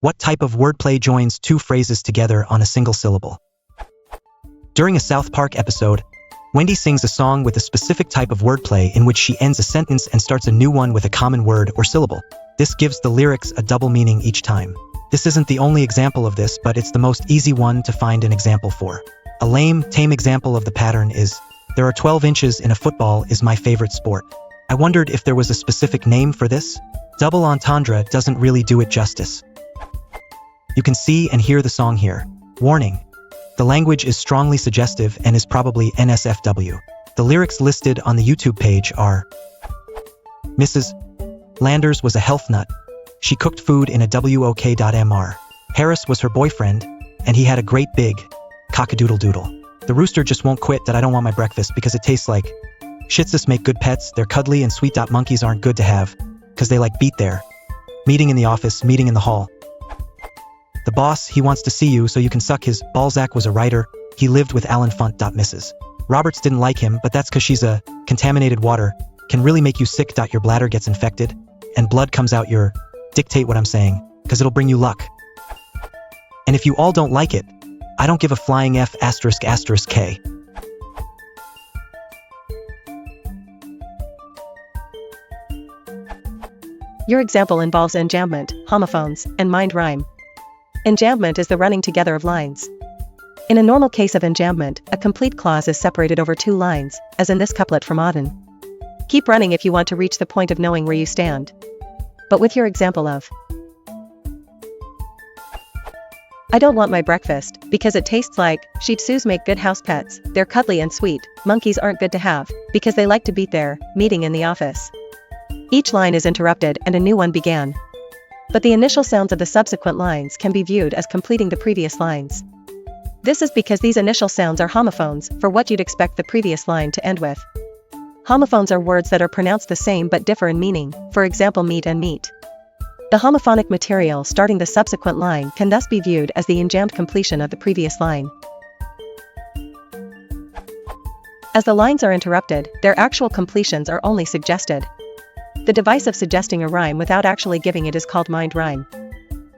What type of wordplay joins two phrases together on a single syllable? During a South Park episode, Wendy sings a song with a specific type of wordplay in which she ends a sentence and starts a new one with a common word or syllable. This gives the lyrics a double meaning each time. This isn't the only example of this, but it's the most easy one to find an example for. A lame, tame example of the pattern is, "There are 12 inches in a football is my favorite sport." I wondered if there was a specific name for this. Double entendre doesn't really do it justice. You can see and hear the song here. Warning. The language is strongly suggestive and is probably NSFW. The lyrics listed on the YouTube page are: Mrs. Landers was a health nut. She cooked food in a wok.mr. Harris was her boyfriend, and he had a great big cock-a-doodle-doodle. The rooster just won't quit that I don't want my breakfast because it tastes like shitsus make good pets, they're cuddly and sweet. Monkeys aren't good to have, because they like beat there. Meeting in the office, meeting in the hall. The boss, he wants to see you so you can suck his. Balzac was a writer, he lived with Alan Funt. Mrs. Roberts didn't like him, but that's because she's a contaminated water, can really make you sick. Your bladder gets infected, and blood comes out your. Dictate what I'm saying, because it'll bring you luck. And if you all don't like it, I don't give a flying F *** K. Your example involves enjambment, homophones, and mind rhyme. Enjambment is the running together of lines. In a normal case of enjambment, a complete clause is separated over two lines, as in this couplet from Auden. Keep running if you want to reach the point of knowing where you stand. But with your example of, I don't want my breakfast, because it tastes like, shih tzus make good house pets, they're cuddly and sweet, monkeys aren't good to have, because they like to beat their meeting in the office. Each line is interrupted and a new one began. But the initial sounds of the subsequent lines can be viewed as completing the previous lines. This is because these initial sounds are homophones for what you'd expect the previous line to end with. Homophones are words that are pronounced the same but differ in meaning, for example meat and meat. The homophonic material starting the subsequent line can thus be viewed as the enjambed completion of the previous line. As the lines are interrupted, their actual completions are only suggested. The device of suggesting a rhyme without actually giving it is called mind rhyme.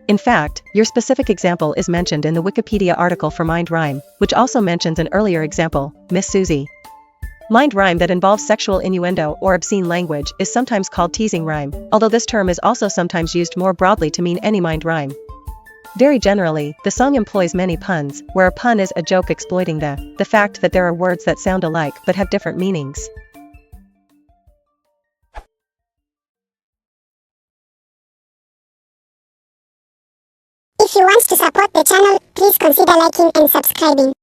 In fact, your specific example is mentioned in the Wikipedia article for mind rhyme, which also mentions an earlier example, Miss Susie. Mind rhyme that involves sexual innuendo or obscene language is sometimes called teasing rhyme, although this term is also sometimes used more broadly to mean any mind rhyme. Very generally, the song employs many puns, where a pun is a joke exploiting the fact that there are words that sound alike but have different meanings. If you want to support the channel, please consider liking and subscribing.